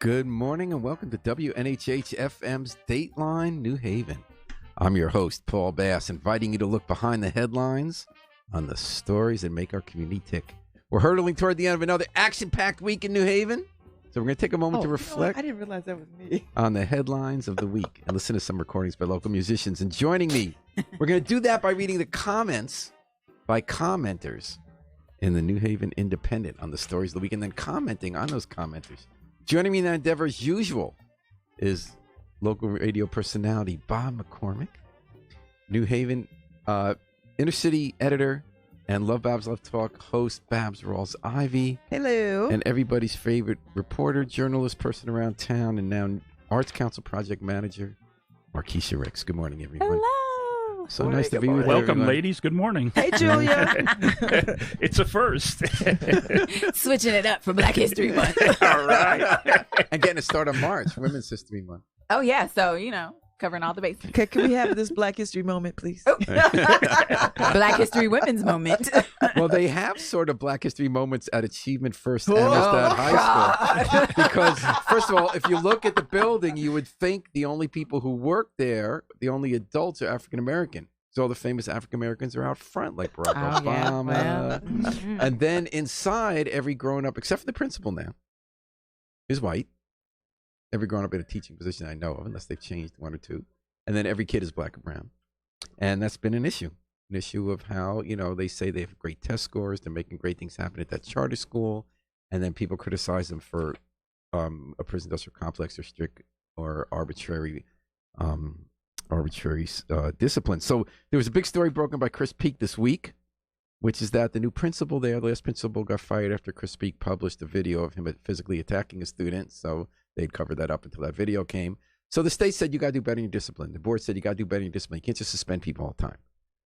Good morning and welcome to WNHH FM's Dateline, New Haven. I'm your host, Paul Bass, inviting you to look behind the headlines on the stories that make our community tick. We're hurtling toward the end of another action-packed week in New Haven, so we're going to take a moment to reflect I didn't realize that was me. on the headlines of the week and listen to some recordings by local musicians. And joining me, we're going to do that by reading the comments by commenters in the New Haven Independent on the stories of the week and then commenting on those commenters. Joining me in that endeavor, as usual, is local radio personality Bob McCormick, New Haven inner city editor, and Love Babs Love Talk host Babs Rawls-Ivy. Hello. And everybody's favorite reporter, journalist, person around town, and now Arts Council project manager, Markeisha Ricks. Good morning, everyone. Hello. So nice to be with you. Welcome, ladies. Good morning. Hey, Julia. It's a first. Switching it up for Black History Month. All right. And getting a start on March, Women's History Month. Oh, yeah. So, covering all the bases. Okay, can we have this Black History moment, please? Black History Women's Moment. Well, they have sort of Black History moments at Achievement First Amistad High School. Because, first of all, if you look at the building, you would think the only people who work there, the only adults are African American. So all the famous African Americans are out front, like Barack Obama. Yeah, well. And then inside, every grown-up, except for the principal now, is white. Every grown-up in a teaching position I know of, unless they've changed one or two. And then every kid is black or brown. And that's been an issue of how, they say they have great test scores. They're making great things happen at that charter school. And then people criticize them for a prison industrial complex or strict or arbitrary discipline. So there was a big story broken by Chris Peak this week, which is that the new principal there, the last principal, got fired after Chris Peak published a video of him physically attacking a student. So they'd covered that up until that video came. So the state said, you got to do better in your discipline. The board said, you got to do better in your discipline. You can't just suspend people all the time.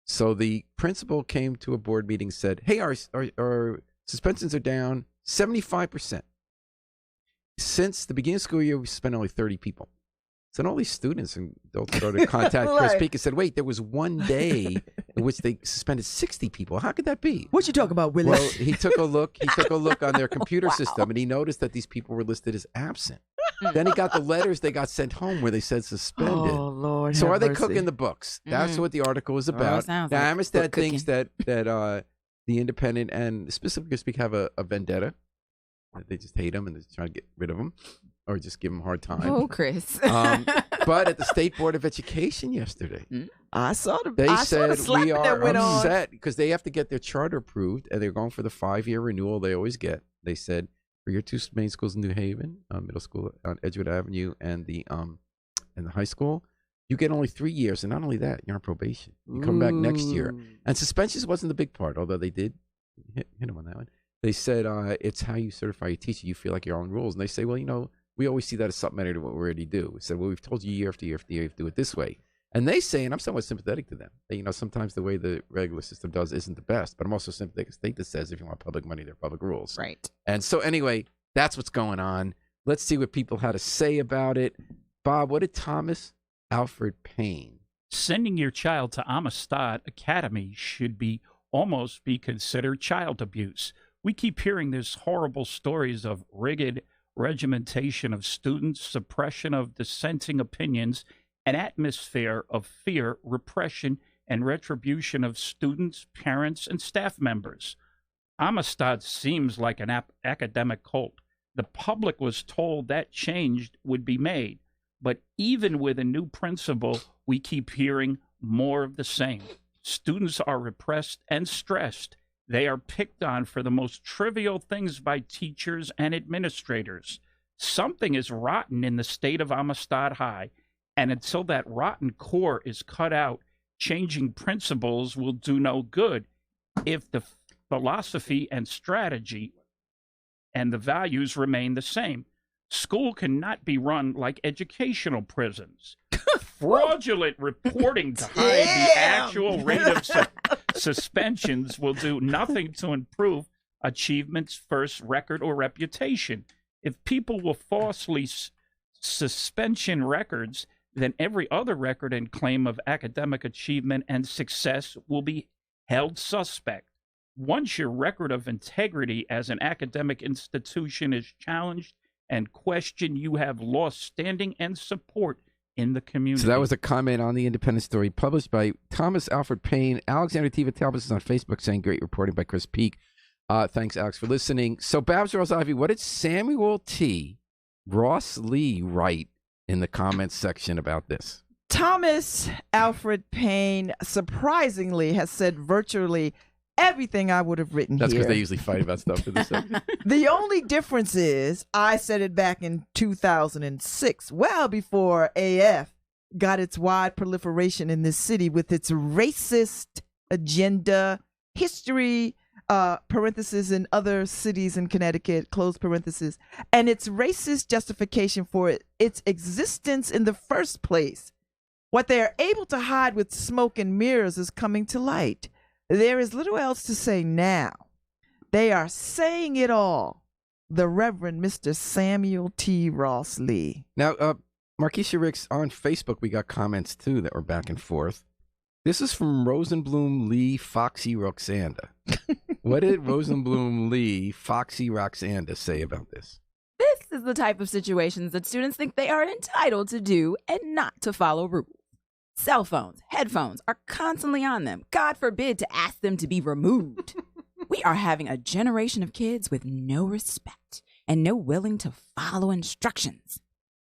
So the principal came to a board meeting and said, hey, our suspensions are down 75%. Since the beginning of the school year, we suspended only 30 people. So then all these students and adults started to contact Chris Peak and said, wait, there was one day in which they suspended 60 people. How could that be? What you talking about, Willie? Well, he took a look on their computer system, and he noticed that these people were listed as absent. Then he got the letters they got sent home where they said suspended. Oh, Lord. So have are they mercy. cooking the books? That's what the article is about. sounds Now, like Amistad book cooking. thinks that the Independent and specifically Speak have a vendetta. They just hate them and they're trying to get rid of them or just give them a hard time. Oh, Chris. But at the State Board of Education yesterday, I saw the they said we are that went on. upset because they have to get their charter approved and they're going for the 5-year renewal they always get. They said for your two main schools in New Haven, middle school on Edgewood Avenue and the high school, you get only 3 years. And not only that, you're on probation. You come back next year. And suspensions wasn't the big part, although they did hit him on that one. They said it's how you certify your teacher. You feel like your own rules. And they say, well, we always see that as supplementary to what we already do. We said, well, we've told you year after year after year, you have to do it this way. And they say, and I'm somewhat sympathetic to them, that, sometimes the way the regular system does isn't the best. But I'm also sympathetic to the state that says if you want public money, they're public rules. Right. And so anyway, that's what's going on. Let's see what people had to say about it. Bob, what did Thomas Alfred Payne? Sending your child to Amistad Academy should almost be considered child abuse. We keep hearing these horrible stories of rigid regimentation of students, suppression of dissenting opinions, an atmosphere of fear, repression, and retribution of students, parents, and staff members. Amistad seems like an academic cult. The public was told that change would be made, but even with a new principal, we keep hearing more of the same. Students are repressed and stressed. They are picked on for the most trivial things by teachers and administrators. Something is rotten in the state of Amistad High, and until that rotten core is cut out, changing principles will do no good if the philosophy and strategy and the values remain the same. School cannot be run like educational prisons. Fraudulent reporting to hide the actual rate of suspensions will do nothing to improve Achievement's first record or reputation. If people will falsely suspension records, then every other record and claim of academic achievement and success will be held suspect. Once your record of integrity as an academic institution is challenged, and question you have lost standing and support in the community. So that was a comment on the Independent story published by Thomas Alfred Payne. Alexander Tiva Talbot is on Facebook saying, great reporting by Chris Peak. Thanks, Alex, for listening. So, Babs Rose Ivy, what did Samuel T. Ross Lee write in the comments section about this? Thomas Alfred Payne surprisingly has said virtually everything I would have written That's here. because they usually fight about stuff for this segment. The only difference is I said it back in 2006, well before AF got its wide proliferation in this city with its racist agenda, history, parentheses, in other cities in Connecticut, close parentheses, and its racist justification for its existence in the first place. What they are able to hide with smoke and mirrors is coming to light. There is little else to say now. They are saying it all. The Reverend Mr. Samuel T. Ross Lee. Now, Markeisha Ricks, on Facebook, we got comments, too, that were back and forth. This is from Rosenblum Lee Foxy Roxanda. What did Rosenblum Lee Foxy Roxanda say about this? This is the type of situations that students think they are entitled to do and not to follow rules. Cell phones, headphones are constantly on them. God forbid to ask them to be removed. We are having a generation of kids with no respect and no willing to follow instructions.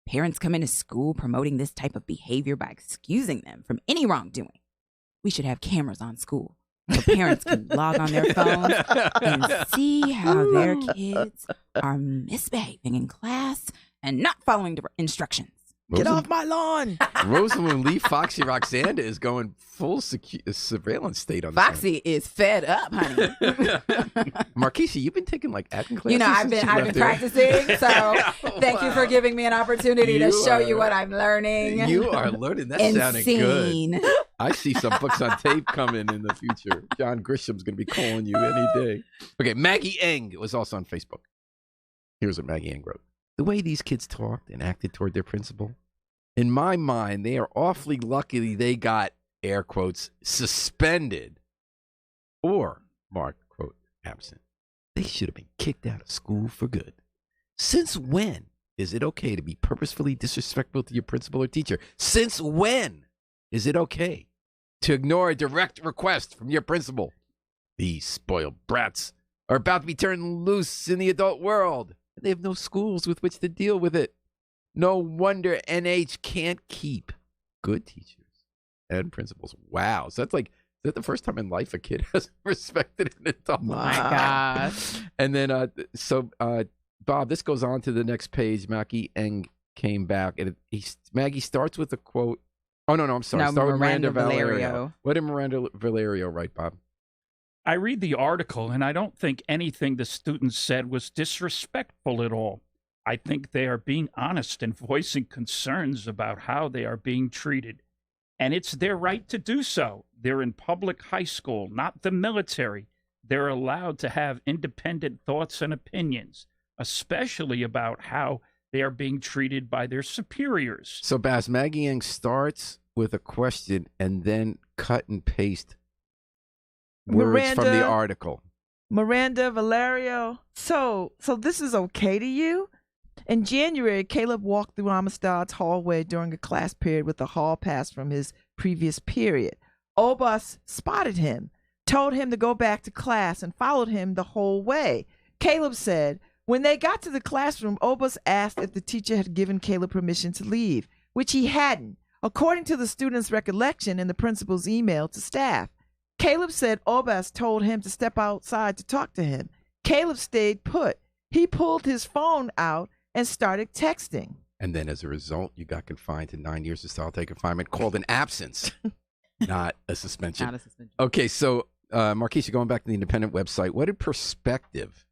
Parents come into school promoting this type of behavior by excusing them from any wrongdoing. We should have cameras on school so parents can log on their phones and see how their kids are misbehaving in class and not following the instructions. Get off my lawn. Rosamund Lee Foxy Roxanda is going full surveillance state on this Foxy is fed up, honey. Markeisha, you've been taking like acting classes. You know, I've since been you left here? practicing, so thank you for giving me an opportunity to show you what I'm learning. You are learning. That sounded good. Insane. I see some books on tape coming in the future. John Grisham's going to be calling you any day. Okay, Maggie Eng was also on Facebook. Here's what Maggie Eng wrote. The way these kids talked and acted toward their principal, in my mind, they are awfully lucky they got, air quotes, suspended or, mark, quote, absent. They should have been kicked out of school for good. Since when is it okay to be purposefully disrespectful to your principal or teacher? Since when is it okay to ignore a direct request from your principal? These spoiled brats are about to be turned loose in the adult world. They have no schools with which to deal with it. No wonder NH can't keep good teachers and principals. Wow. So that's like, is that the first time in life a kid has respected an adult? My gosh. And then, Bob, this goes on to the next page. Maggie Eng came back, and Maggie starts with a quote. Oh, no, I'm sorry. No, Start with Miranda Valerio. Valerio. What did Miranda Valerio write, Bob? I read the article, and I don't think anything the students said was disrespectful at all. I think they are being honest and voicing concerns about how they are being treated. And it's their right to do so. They're in public high school, not the military. They're allowed to have independent thoughts and opinions, especially about how they are being treated by their superiors. So, Baz, Maggie Eng starts with a question and then cut and paste words from the article. Miranda Valerio. So this is okay to you? In January, Caleb walked through Amistad's hallway during a class period with a hall pass from his previous period. Obus spotted him, told him to go back to class, and followed him the whole way. Caleb said, when they got to the classroom, Obus asked if the teacher had given Caleb permission to leave, which he hadn't, according to the student's recollection in the principal's email to staff. Caleb said Obus told him to step outside to talk to him. Caleb stayed put. He pulled his phone out and started texting. And then as a result, you got confined to 9 years of solitary confinement called an absence, not a suspension. Not a suspension. Okay, so Markeisha, going back to the Independent website, what did Perspective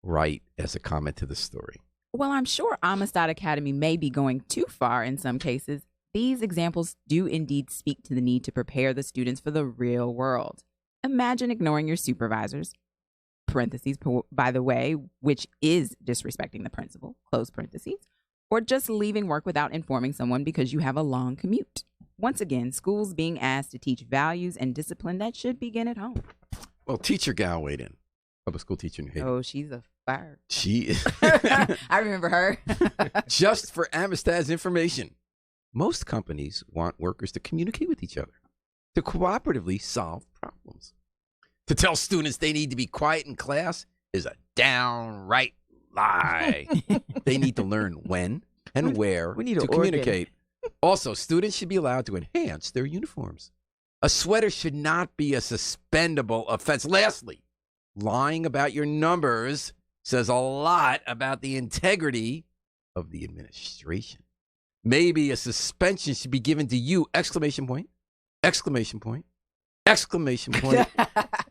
write as a comment to the story? Well, I'm sure Amistad Academy may be going too far in some cases. These examples do indeed speak to the need to prepare the students for the real world. Imagine ignoring your supervisors, parentheses, by the way, which is disrespecting the principal, close parentheses, or just leaving work without informing someone because you have a long commute. Once again, schools being asked to teach values and discipline that should begin at home. Well, Teacher Gal weighed in, public school teacher in New Haven. Oh, she's a Fire. She I remember her. just for Amistad's information, most companies want workers to communicate with each other, to cooperatively solve problems. To tell students they need to be quiet in class is a downright lie. They need to learn when and where we need to an organ. communicate. Also, students should be allowed to enhance their uniforms. A sweater should not be a suspendable offense. Lastly, lying about your numbers says a lot about the integrity of the administration. Maybe a suspension should be given to you! Exclamation point. Exclamation point. Exclamation point.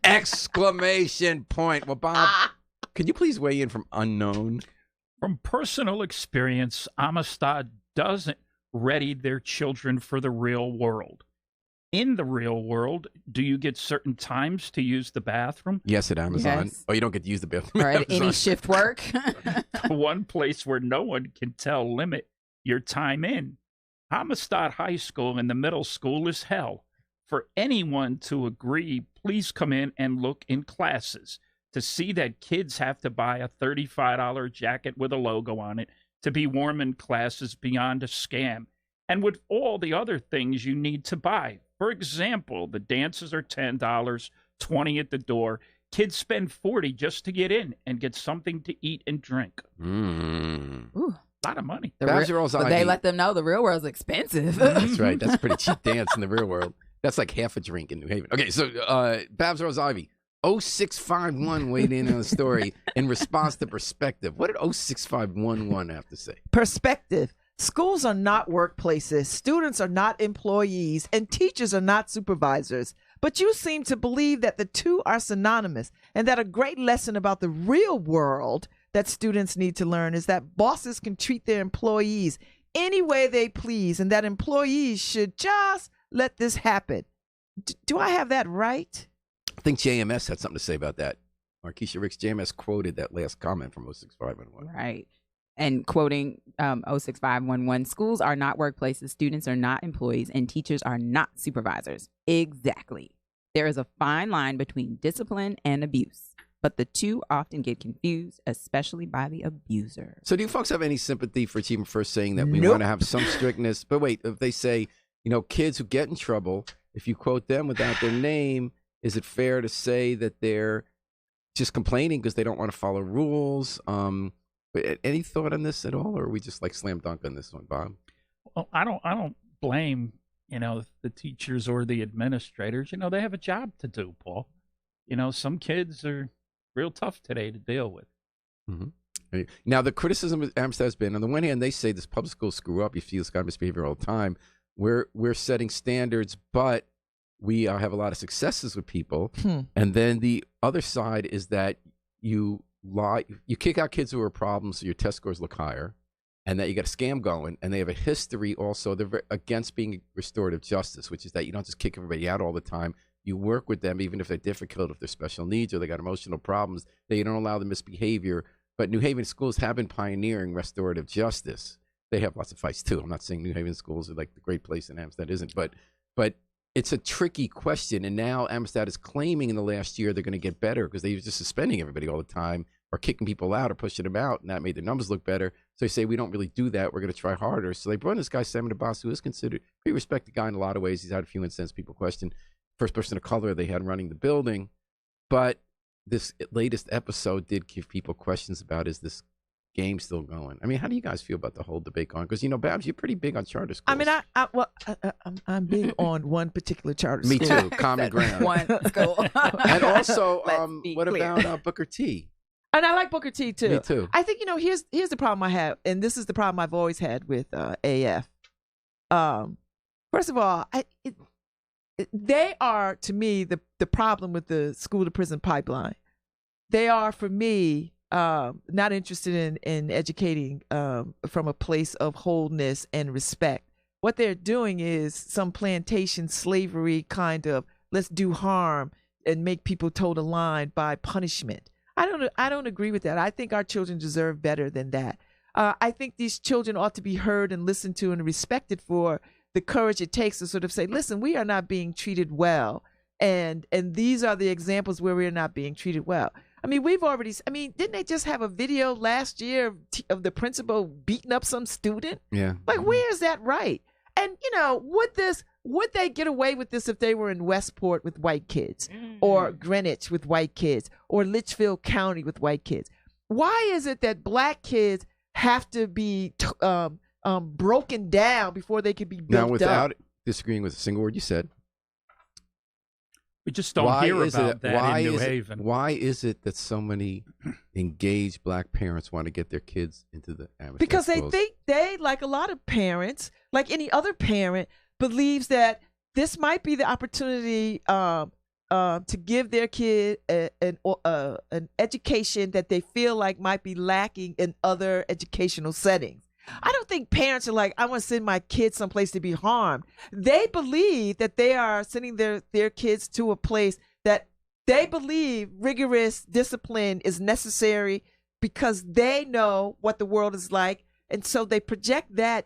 Exclamation point. Well, Bob, could you please weigh in from unknown? From personal experience, Amistad doesn't ready their children for the real world. In the real world, do you get certain times to use the bathroom? Yes, at Amazon. Yes. Oh, you don't get to use the bathroom Or at at any Amazon. shift work. The one place where no one can tell limit your time in. Amistad High School and the middle school is hell. For anyone to agree, please come in and look in classes to see that kids have to buy a $35 jacket with a logo on it to be warm in classes beyond a scam. And with all the other things you need to buy. For example, the dances are $10, $20 at the door. Kids spend $40 just to get in and get something to eat and drink. Mm. Ooh, A lot of money. Babs are all but they let them know the real world's expensive. That's right. That's a pretty cheap dance in the real world. That's like half a drink in New Haven. Okay, so Babs Rose Ivy, 0651 weighed in on the story in response to perspective. What did 06511 have to say? Perspective. Schools are not workplaces, students are not employees, and teachers are not supervisors. But you seem to believe that the two are synonymous, and that a great lesson about the real world that students need to learn is that bosses can treat their employees any way they please, and that employees should just let this happen. Do I have that right? I think JMS had something to say about that. Markeisha Ricks, JMS quoted that last comment from 06511. Right. And quoting 06511, schools are not workplaces, students are not employees, and teachers are not supervisors. Exactly. There is a fine line between discipline and abuse, but the two often get confused, especially by the abuser. So do you folks have any sympathy for Achievement First saying that we Nope. want to have some strictness? But wait, if they say, kids who get in trouble, if you quote them without their name, is it fair to say that they're just complaining because they don't want to follow rules? Any thought on this at all, or are we just like slam dunk on this one, Bob? Well, I don't blame, the teachers or the administrators. They have a job to do, Paul. Some kids are real tough today to deal with. Mm-hmm. Now, the criticism of Amistad has been, on the one hand, they say this public schools screw up. You see this kind of misbehavior all the time. We're setting standards, but we have a lot of successes with people. And then the other side is that you kick out kids who are problems, so your test scores look higher, and that you got a scam going, and they have a history also. They're against being restorative justice, which is that you don't just kick everybody out all the time. You work with them, even if they're difficult, if they're special needs or they got emotional problems, that you don't allow the misbehavior. But New Haven schools have been pioneering restorative justice. They have lots of fights too. I'm not saying New Haven schools are like the great place in Amistad isn't, but it's a tricky question. And now Amistad is claiming in the last year they're going to get better because they were just suspending everybody all the time or kicking people out or pushing them out, and that made their numbers look better. So they say, we don't really do that. We're going to try harder. So they brought in this guy, Sam DeBoss, who is considered a pretty respected guy in a lot of ways. He's had a few incidents people question. First person of color they had running the building. But this latest episode did give people questions about, is this game still going? I mean, how do you guys feel about the whole debate going? Because, Babs, you're pretty big on charter schools. I mean, I'm big on one particular charter Me school. too. Common ground. One school. And also, Let's be what clear. about Booker T? And I like Booker T too. Me too. I think here's the problem I have, and this is the problem I've always had with AF. First of all, they are to me the problem with the school to prison pipeline. They are, for me, not interested in educating from a place of wholeness and respect. What they're doing is some plantation slavery kind of, let's do harm and make people toe the line by punishment. I don't agree with that. I think our children deserve better than that. I think these children ought to be heard and listened to and respected for the courage it takes to sort of say, listen, we are not being treated well. And these are the examples where we are not being treated well. I mean, didn't they just have a video last year of the principal beating up some student? Yeah. Like, where is that right? And, would they get away with this if they were in Westport with white kids, or Greenwich with white kids, or Litchfield County with white kids? Why is it that black kids have to be broken down before they can be built Now, up? without disagreeing with a single word you said, We just don't hear about that in New Haven. Why is it that so many engaged black parents want to get their kids into the amateur Because schools? they think they, like a lot of parents, like any other parent, believes that this might be the opportunity to give their kid an education that they feel like might be lacking in other educational settings. I don't think parents are like, I want to send my kids someplace to be harmed. They believe that they are sending their kids to a place that they believe rigorous discipline is necessary because they know what the world is like. And so they project that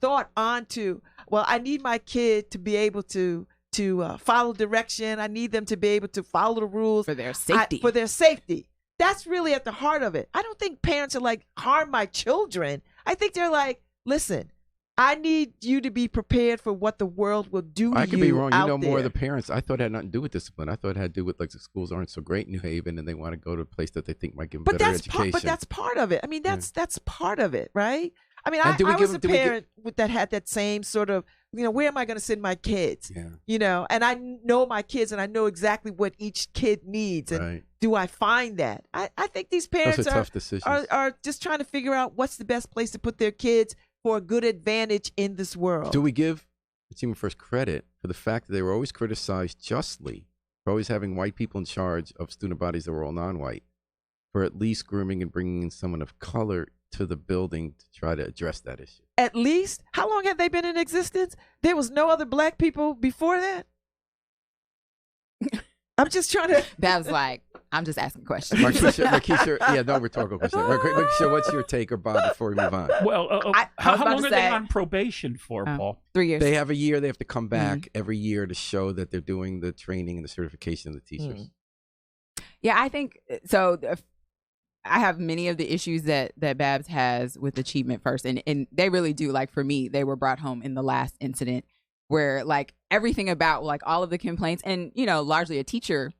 thought onto, well, I need my kid to be able to follow direction. I need them to be able to follow the rules. For their safety. For their safety. That's really at the heart of it. I don't think parents are like, harm my children. I think they're like, listen, I need you to be prepared for what the world will do to you. I could be wrong. You know, more there. of the parents, I thought it had nothing to do with discipline. I thought it had to do with, like, the schools aren't so great in New Haven and they want to go to a place that they think might give them better education. But that's part of it. I mean, that's part of it, right? I mean, And I was a parent that had that same sort of, where am I going to send my kids? Yeah. And I know my kids and I know exactly what each kid needs. And Right. do I find that? I think these parents Those are tough decisions. are just trying to figure out what's the best place to put their kids for a good advantage in this world. Do we give Achievement First credit for the fact that they were always criticized justly for always having white people in charge of student bodies that were all non-white, for at least grooming and bringing in someone of color to the building to try to address that issue? At least, how long have they been in existence? There was no other black people before that? I'm just trying to... That was like, I'm just asking questions. Markeisha, yeah, no rhetorical question. Markeisha, what's your take, or Bob, before we move on? Well, I how was about long to are they say- on probation for, Paul? 3 years. They have a year. They have to come back every year to show that they're doing the training and the certification of the teachers. Yeah, I think so. I have many of the issues that Babs has with Achievement First, and they really do. Like, for me, they were brought home in the last incident where, like, everything about, like, all of the complaints, and largely a teacher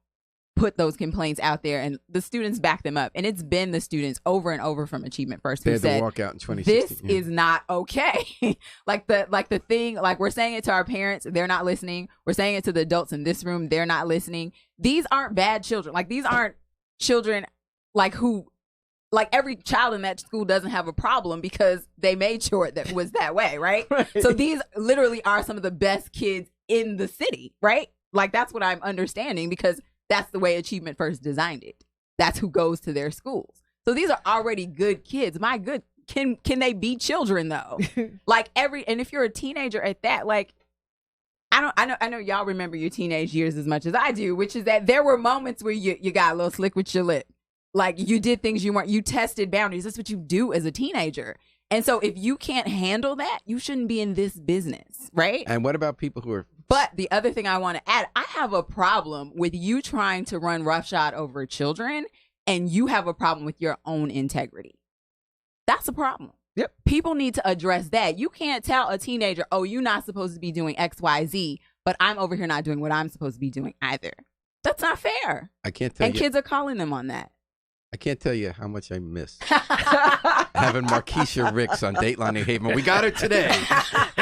put those complaints out there, and the students back them up, and it's been the students over and over from Achievement First They who had said, to walk out in 2016. this is not okay. like the thing, like, we're saying it to our parents, they're not listening. We're saying it to the adults in this room, they're not listening. These aren't bad children. Like, these aren't children like every child in that school doesn't have a problem because they made sure that was that way, right? So these literally are some of the best kids in the city, right? Like, that's what I'm understanding, because that's the way Achievement First designed it. That's who goes to their schools. So these are already good kids. My good, can they be children though? Like, and if you're a teenager at that, like, I know y'all remember your teenage years as much as I do, which is that there were moments where you got a little slick with your lip. Like, you did things you tested boundaries. That's what you do as a teenager. And so if you can't handle that, you shouldn't be in this business, right? And what about people who are... But the other thing I want to add, I have a problem with you trying to run roughshod over children, and you have a problem with your own integrity. That's a problem. Yep. People need to address that. You can't tell a teenager, oh, you're not supposed to be doing X, Y, Z, but I'm over here not doing what I'm supposed to be doing either. That's not fair. I can't tell And you... kids are calling them on that. I can't tell you how much I miss having Markeisha Ricks on Dateline New Haven. We got her today.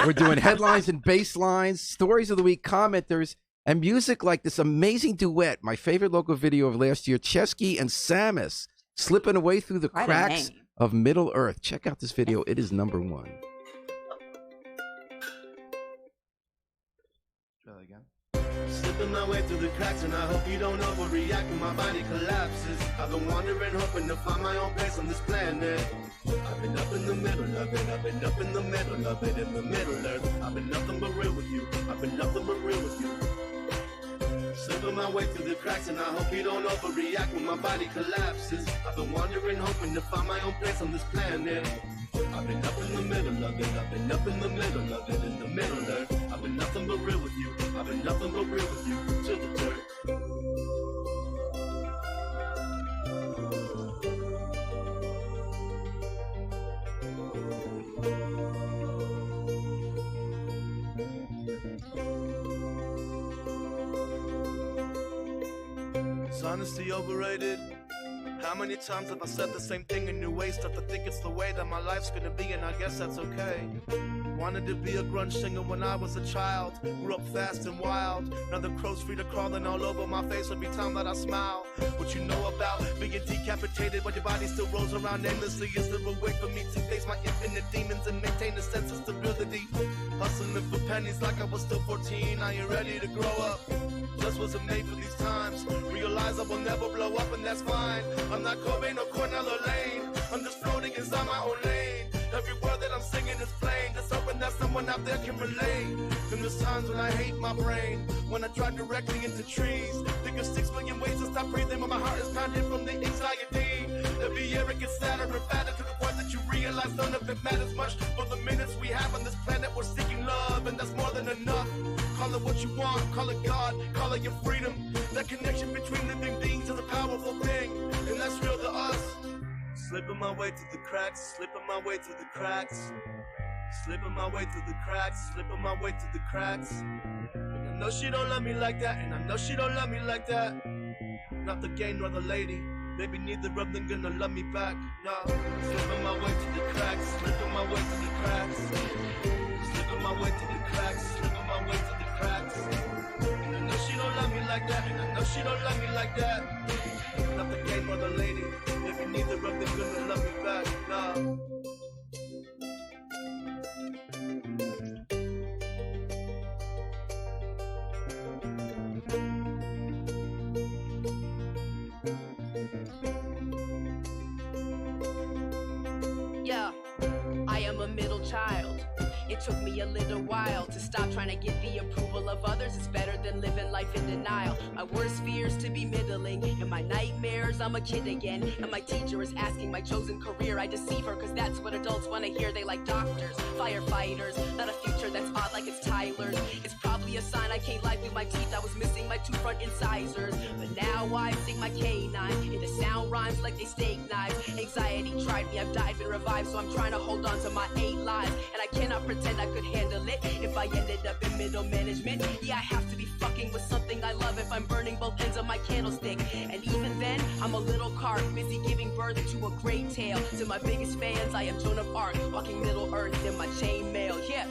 We're doing headlines and baselines, stories of the week, commenters, and music like this amazing duet. My favorite local video of last year, Chesky and Samus, slipping away through the Quite a cracks name. of Middle Earth. Check out this video. It is #1. Try that again. Slipping my way through the cracks, and I hope you don't overreact when my body collapses. I've been wandering, hoping to find my own place on this planet. I've been up in the middle of it, I've been up in the middle of it, in the middle earth. I've been nothing but real with you, I've been nothing but real with you. Slipping my way through the cracks, and I hope you don't overreact when my body collapses. I've been wandering, hoping to find my own place on this planet. I've been up in the middle of it, I've been up in the middle of it, in the middle earth. I've been nothing but real with you, I've been nothing but real with you, to the dirt. Is honesty overrated? How many times have I said the same thing in new ways? Start to think it's the way that my life's gonna be, and I guess that's okay. Wanted to be a grunge singer when I was a child. Grew up fast and wild. Now the crow's feet are crawling all over my face every time that I smile. What you know about being decapitated while your body still rolls around aimlessly? Is there a way for me to face my infinite demons and maintain a sense of stability? Hustling for pennies like I was still 14. I ain't ready to grow up. Just wasn't made for these times. Realize I will never blow up, and that's fine. I'm not Cobain or Cornell or Lane. I'm just floating inside my own lane. Every word that I'm singing is plain. Just hoping that someone out there can relate. And there's times when I hate my brain, when I drive directly into trees. Think of 6 million ways to stop breathing when my heart is pounding from the anxiety. Every year it gets sadder and fatter to the point that you realize none of it matters much. For the minutes we have on this planet, we're seeking love, and that's more than enough. Call it what you want, call it God, call it your freedom. That connection between living beings is a powerful thing, and that's real to us. Slipping my way through the cracks, slipping my way through the cracks. Slipping my way through the cracks, slipping my way through the cracks. And I know she don't love me like that, and I know she don't love me like that. Not the gay nor the lady, maybe neither of them gonna love me back. No, slipping my way through the cracks, slipping my way through the cracks. Slipping my way through the cracks, slipping my way through the cracks. And I know she don't love me like that, and I know she don't love me like that. Not the gay nor the lady, maybe neither of them gonna love me back. No. Yeah, I am a middle child. It took me a little while to stop trying to get the approval of others. It's better than living life in denial. My worst fears to be middling. In my nightmares, I'm a kid again. And my teacher is asking my chosen career. I deceive her, cause that's what adults want to hear. They like doctors, firefighters, not a future that's odd like it's Tyler's. It's probably a sign I can't lie through my teeth. I was missing my 2 front incisors. But now I sing my canine into sound rhymes like they steak knives. Anxiety tried me, I've died, been revived. So I'm trying to hold on to my 8 lives. And I cannot pretend I could handle it if I ended up in middle management. Yeah, I have to be fucking with something I love if I'm burning both ends of my candlestick. And even then, I'm a little carp, busy giving birth to a great tale. To my biggest fans, I am Joan of Arc, walking Middle Earth in my chainmail. Yeah.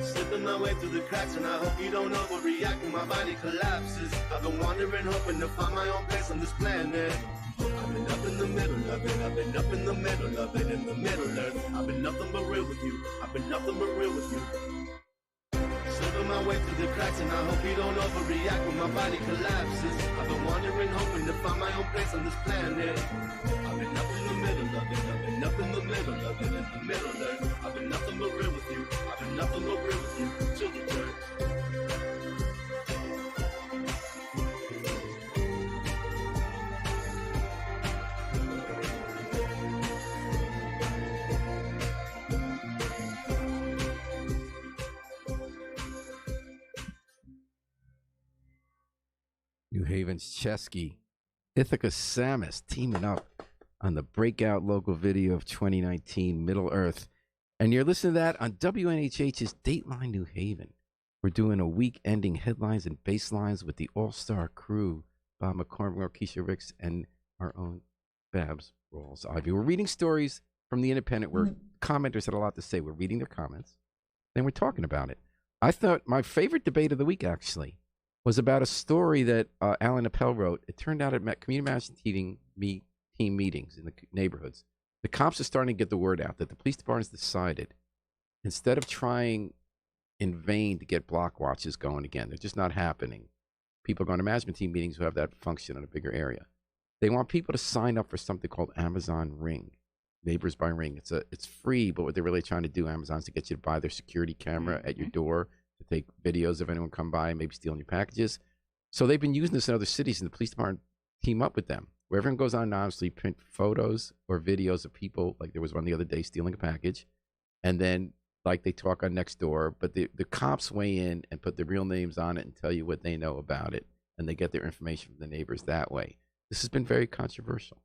Slipping my way through the cracks, and I hope you don't overreact when my body collapses. I've been wandering, hoping to find my own place on this planet. I've been up in the middle of it, I've been up in the middle of it, in the middle earth. I've been nothing but real with you, I've been nothing but real with you. Slipping my way through the cracks, and I hope you don't overreact when my body collapses. I've been wandering, hoping to find my own place on this planet. I've been up in the middle of it, I've been up in the middle of it, in the middle earth. I've been nothing but real with you, I've been nothing but real with you, till the dirt. New Haven's Chesky, Ithaca Samus teaming up on the breakout local video of 2019, Middle Earth. And you're listening to that on WNHH's Dateline New Haven. We're doing a week-ending headlines and baselines with the all-star crew, Bob McCormick, Keisha Ricks, and our own Babs Rawls Ivy. We're reading stories from the Independent where commenters had a lot to say. We're reading their comments, then we're talking about it. I thought my favorite debate of the week, actually, was about a story that Alan Appel wrote. It turned out at community management team meetings in the neighborhoods. The cops are starting to get the word out that the police department's decided, instead of trying in vain to get block watches going again, they're just not happening. People are going to management team meetings who have that function in a bigger area. They want people to sign up for something called Amazon Ring, Neighbors by Ring. It's free, but what they're really trying to do, Amazon's to get you to buy their security camera at your door, to take videos of anyone come by, maybe stealing your packages. So they've been using this in other cities, and the police department team up with them. Where everyone goes on anonymously, print photos or videos of people, like there was one the other day stealing a package, and then like they talk on Nextdoor, but the cops weigh in and put their real names on it and tell you what they know about it, and they get their information from the neighbors that way. This has been very controversial,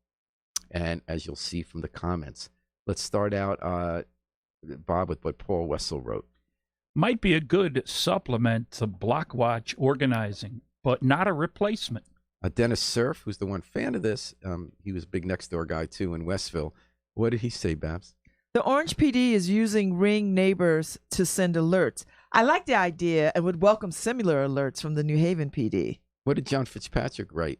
and as you'll see from the comments, let's start out, Bob, with what Paul Wessel wrote. Might be a good supplement to Blockwatch organizing, but not a replacement. Dennis Surf, who's the one fan of this, he was a big next door guy too in Westville. What did he say, Babs? The Orange PD is using Ring neighbors to send alerts. I like the idea and would welcome similar alerts from the New Haven PD. What did John Fitzpatrick write?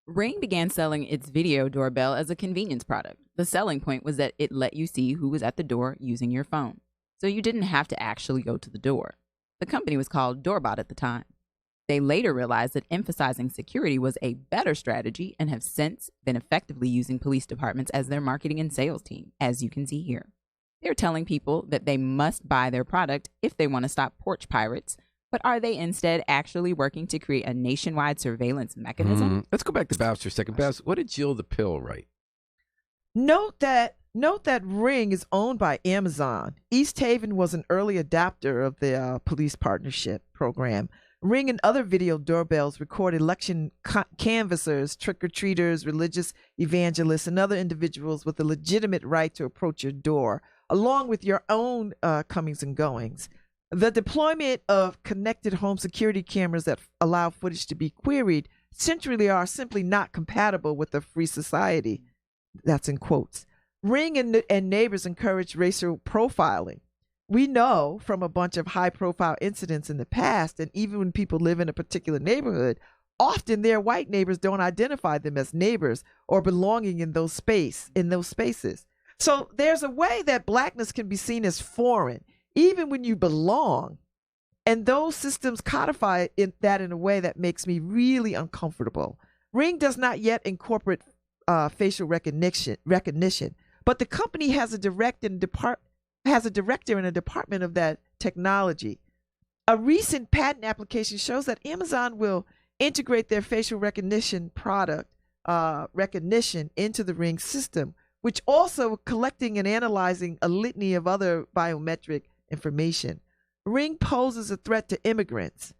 Ring began selling its video doorbell as a convenience product. The selling point was that it let you see who was at the door using your phone, so you didn't have to actually go to the door. The company was called Doorbot at the time. They later realized that emphasizing security was a better strategy and have since been effectively using police departments as their marketing and sales team, as you can see here. They're telling people that they must buy their product if they want to stop porch pirates, but are they instead actually working to create a nationwide surveillance mechanism? Let's go back to Babs for a second. Babs, what did Jill the Pill write? Note that Ring is owned by Amazon. East Haven was an early adopter of the police partnership program. Ring and other video doorbells record election canvassers, trick-or-treaters, religious evangelists, and other individuals with a legitimate right to approach your door, along with your own comings and goings. The deployment of connected home security cameras that allow footage to be queried centrally are simply not compatible with a free society. That's in quotes. Ring and neighbors encourage racial profiling. We know from a bunch of high-profile incidents in the past, and even when people live in a particular neighborhood, often their white neighbors don't identify them as neighbors or belonging in those spaces. So there's a way that blackness can be seen as foreign, even when you belong. And those systems codify that in a way that makes me really uncomfortable. Ring does not yet incorporate facial recognition, but the company has a director and a department of that technology. A recent patent application shows that Amazon will integrate their facial recognition product recognition into the Ring system, which also collecting and analyzing a litany of other biometric information. Ring poses a threat to immigrants.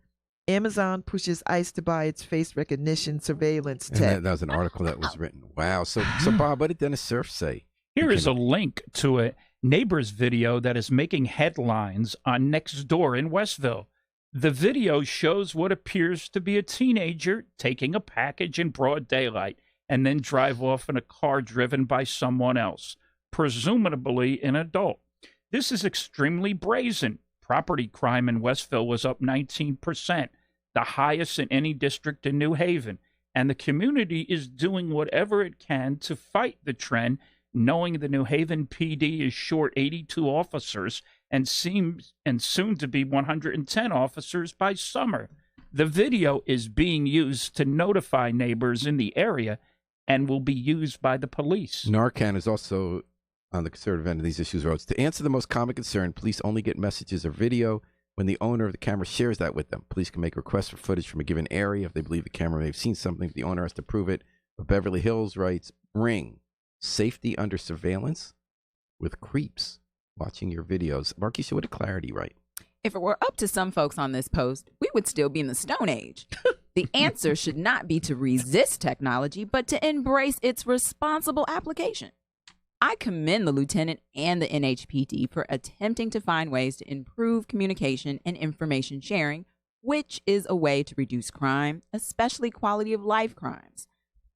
Amazon pushes ICE to buy its face recognition surveillance tech. That was an article that was written. Wow. So Bob, what did Dennis Surf say? Here is a link to a neighbor's video that is making headlines on Nextdoor in Westville. The video shows what appears to be a teenager taking a package in broad daylight and then drive off in a car driven by someone else, presumably an adult. This is extremely brazen. Property crime in Westville was up 19%, the highest in any district in New Haven, and the community is doing whatever it can to fight the trend, knowing the New Haven PD is short 82 officers and soon to be 110 officers by summer. The video is being used to notify neighbors in the area and will be used by the police. Narcan is also on the conservative end of these issues. Wrote, to answer the most common concern, police only get messages or video when the owner of the camera shares that with them. Police can make requests for footage from a given area if they believe the camera may have seen something. The owner has to prove it. But Beverly Hills writes, Ring, safety under surveillance with creeps watching your videos. Marquisha, what did Clarity write? If it were up to some folks on this post, we would still be in the Stone Age. The answer should not be to resist technology, but to embrace its responsible application. I commend the lieutenant and the NHPD for attempting to find ways to improve communication and information sharing, which is a way to reduce crime, especially quality of life crimes.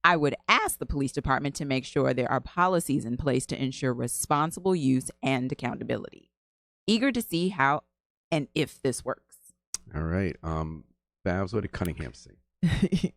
I would ask the police department to make sure there are policies in place to ensure responsible use and accountability. Eager to see how and if this works. All right. Babs, what did Cunningham say?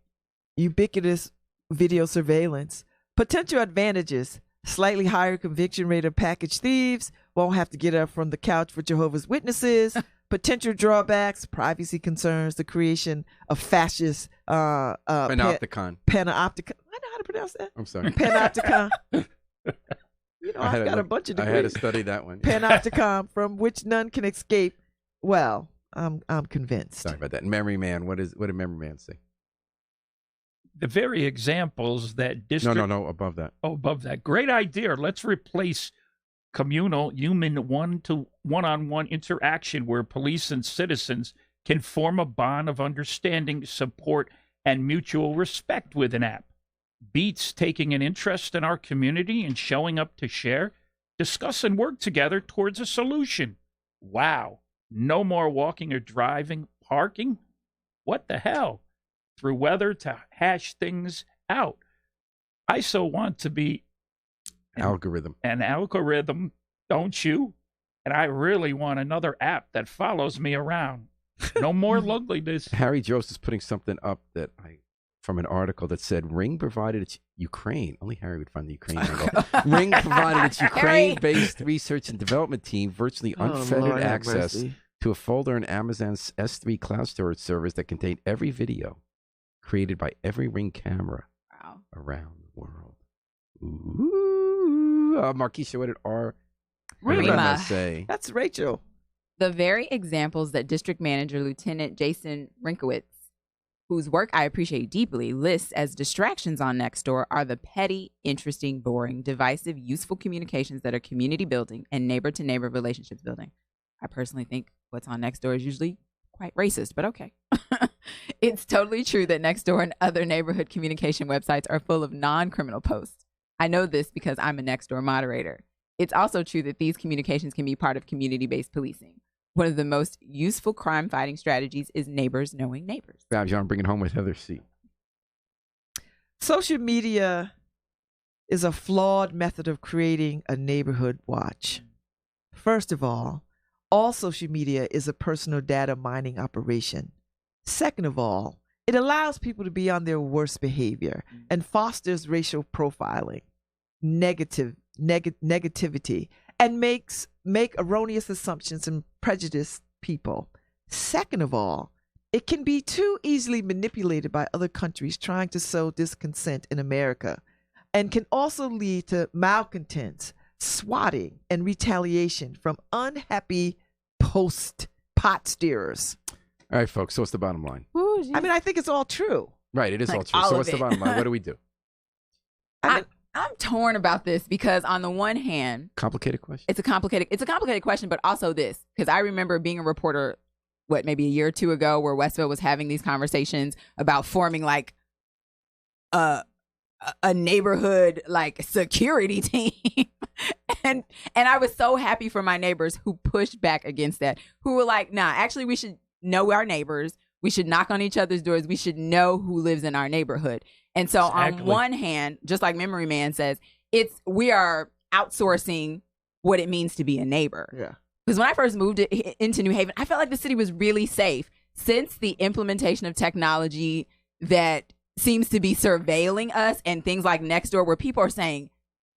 Ubiquitous video surveillance. Potential advantages. Slightly higher conviction rate of package thieves. Won't have to get up from the couch for Jehovah's Witnesses. Potential drawbacks, privacy concerns, the creation of fascist Panopticon. Panopticon. I know how to pronounce that. I'm sorry. Panopticon. You know, I've got a bunch of degrees. I had to study that one. Panopticon, from which none can escape. Well, I'm convinced. Sorry about that. Memory Man. What did Memory Man say? The very examples that district... No, above that. Oh, above that. Great idea. Let's replace communal, human one-on-one interaction where police and citizens can form a bond of understanding, support, and mutual respect with an app. Beats taking an interest in our community and showing up to share, discuss, and work together towards a solution. Wow. No more walking or driving, parking? What the hell? through weather to hash things out. I so want to be Algorithm. an algorithm, don't you? And I really want another app that follows me around. No more loneliness. Harry Jost is putting something up that from an article that said Ring provided its Ukraine. Only Harry would find the Ukraine angle. Ring provided its Ukraine-based research and development team virtually unfettered Lord have access mercy. to a folder in Amazon's S3 cloud storage servers that contained every video created by every Ring camera Wow. around the world. Ooh. Marquisha, what did Rima. say? That's Rachel. The very examples that District Manager Lieutenant Jason Rinkowitz, whose work I appreciate deeply, lists as distractions on Nextdoor are the petty, interesting, boring, divisive, useful communications that are community building and neighbor-to-neighbor relationships building. I personally think what's on Nextdoor is usually quite racist, but okay. It's totally true that Nextdoor and other neighborhood communication websites are full of non-criminal posts. I know this because I'm a Nextdoor moderator. It's also true that these communications can be part of community-based policing. One of the most useful crime-fighting strategies is neighbors knowing neighbors. Babs, you want to bring it home with Heather C. Social media is a flawed method of creating a neighborhood watch. First of all social media is a personal data mining operation. Second of all, it allows people to be on their worst behavior and fosters racial profiling, negativity, and make erroneous assumptions and prejudice people. Second of all, it can be too easily manipulated by other countries trying to sow discontent in America, and can also lead to malcontents, swatting, and retaliation from unhappy pot steerers. All right, folks, so what's the bottom line? Ooh, I mean, I think it's all true. Right, it is Like all true. all So of what's the it. bottom line? What do we do? I I'm torn about this because on the one hand, Complicated question? it's a complicated question, but also this, because I remember being a reporter, maybe a year or two ago, where Westville was having these conversations about forming like a neighborhood like security team. and I was so happy for my neighbors who pushed back against that, who were like, nah, actually we should know our neighbors. We should knock on each other's doors. We should know who lives in our neighborhood. And so Exactly. on one hand, just like Memory Man says, we are outsourcing what it means to be a neighbor. Yeah. Because when I first moved into New Haven, I felt like the city was really safe. Since the implementation of technology that seems to be surveilling us and things like Nextdoor, where people are saying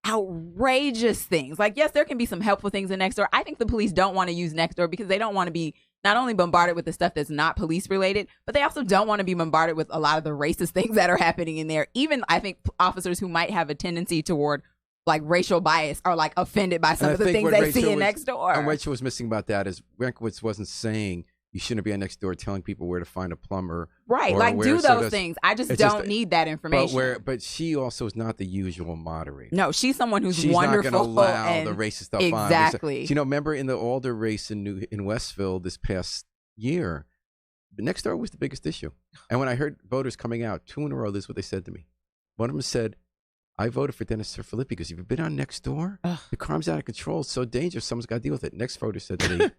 outrageous things. Like, yes, there can be some helpful things in Nextdoor. I think the police don't want to use Nextdoor because they don't want to be not only bombarded with the stuff that's not police related, but they also don't want to be bombarded with a lot of the racist things that are happening in there. Even I think officers who might have a tendency toward like racial bias are like offended by some And of I the think things what they see in Rachel Nextdoor. And Rachel was missing about that is Renkowitz wasn't saying you shouldn't be on Nextdoor telling people where to find a plumber. Right, or like where do so those does- things. I just it's don't just- need that information. But she also is not the usual moderator. No, she's someone who's She's wonderful. not going to allow and the racist stuff on. exactly. So, you know, remember in the Alder race in Westville this past year, the Nextdoor was the biggest issue. And when I heard voters coming out, 2 in a row, this is what they said to me. One of them said, I voted for Dennis Filippi because if you've been on Nextdoor, the crime's out of control. It's so dangerous. Someone's got to deal with it. Next voter said to me,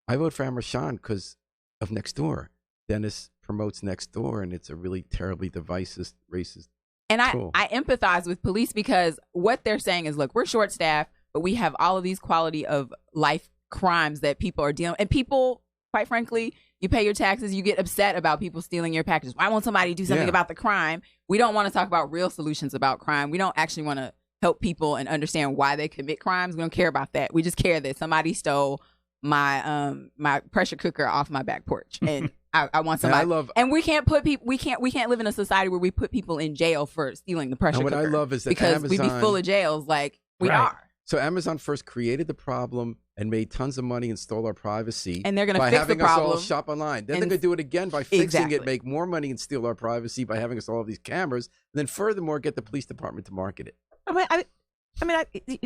I voted for Amar Khan because of Nextdoor. Dennis promotes Nextdoor, and it's a really terribly divisive, racist And tool. I empathize with police because what they're saying is, look, we're short staffed, but we have all of these quality of life crimes that people are dealing. And people, quite frankly, you pay your taxes, you get upset about people stealing your packages. Why won't somebody do something Yeah. about the crime? We don't want to talk about real solutions about crime. We don't actually want to help people and understand why they commit crimes. We don't care about that. We just care that somebody stole my my pressure cooker off my back porch, and I want And I somebody. love- And we can't put people. We can't live in a society where we put people in jail for stealing the pressure And what cooker. I love is that because we be Amazon- full of jails like we Right. are. So Amazon first created the problem and made tons of money and stole our privacy. And they're gonna by fix the having us all problem. shop online. Then And- they're going to do it again by fixing Exactly. it, make more money and steal our privacy by having us all have these cameras. And then furthermore, get the police department to market it.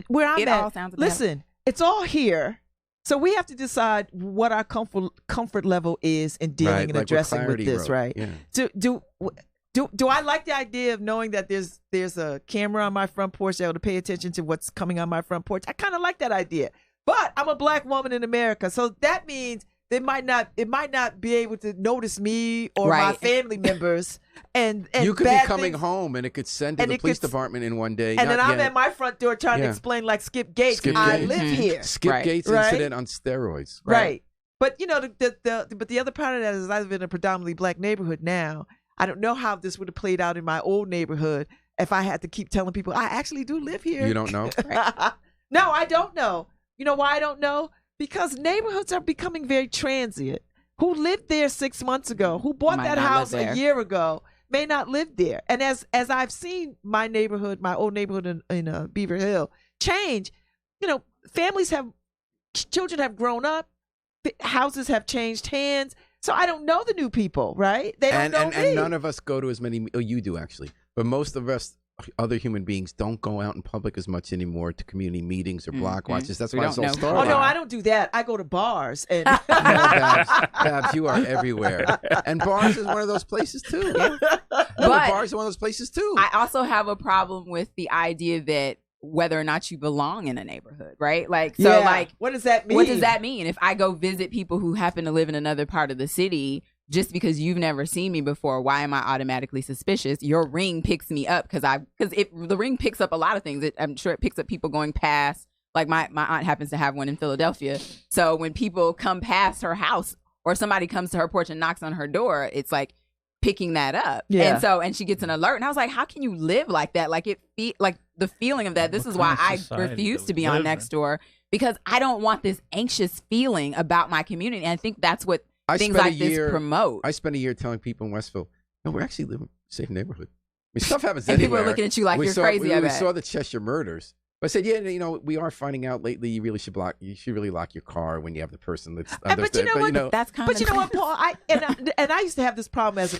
Where I'm It at, all sounds bad. listen, it's all here. So we have to decide what our comfort level is in dealing Right, and like what addressing with Clarity this, wrote. right? Yeah. Do I like the idea of knowing that there's a camera on my front porch that will pay attention to what's coming on my front porch? I kind of like that idea. But I'm a black woman in America, so that means it might not be able to notice me or my Right. family members. And you could be bad coming things- home and it could send to and the it police could- department in one day. And then not I'm yet. at my front door trying to Yeah. explain like Skip Gates, Skip I Gates. live here. Skip Right. Gates Right. incident on steroids. Right. But you know, but the other part of that is I live in a predominantly black neighborhood now. I don't know how this would have played out in my old neighborhood if I had to keep telling people I actually do live here. You don't know? No, I don't know. You know why I don't know? Because neighborhoods are becoming very transient. Who lived there 6 months ago? Who bought Might that not live house there. a year ago? May not live there. And as I've seen my neighborhood, my old neighborhood in Beaver Hill change, you know, children have grown up, houses have changed hands. So I don't know the new people, right? They don't know me. And none of us go to as many. Oh, you do actually, but most of us, other human beings, don't go out in public as much anymore to community meetings or block watches. That's We why don't it's all know. started. Oh no, I don't do that. I go to bars and No, Babs, you are everywhere, and bars is one of those places too. But Bars are one of those places too. I also have a problem with the idea that whether or not you belong in a neighborhood, right? Like, so Yeah. like, What does that mean? what does that mean? If I go visit people who happen to live in another part of the city, just because you've never seen me before, why am I automatically suspicious? Your ring picks me up because the ring picks up a lot of things. I'm sure it picks up people going past. Like my aunt happens to have one in Philadelphia. So when people come past her house or somebody comes to her porch and knocks on her door, it's like picking that up. Yeah. And she gets an alert. And I was like, how can you live like that? Like like the feeling of that. This What is why kind of I society refuse do to we be on live in? Nextdoor, because I don't want this anxious feeling about my community. And I think that's what I things spent a like this year- promote. I spent a year telling people in Westville, no, we're actually living in a safe neighborhood. I mean, stuff happens And people anywhere. are looking at you like We you're saw- crazy, We, I we bet. saw the Cheshire murders. But I said, yeah, you know, we are finding out lately you should really lock your car when you have the person that's But you know what? That's kind But of you know what, Paul? I used to have this problem as an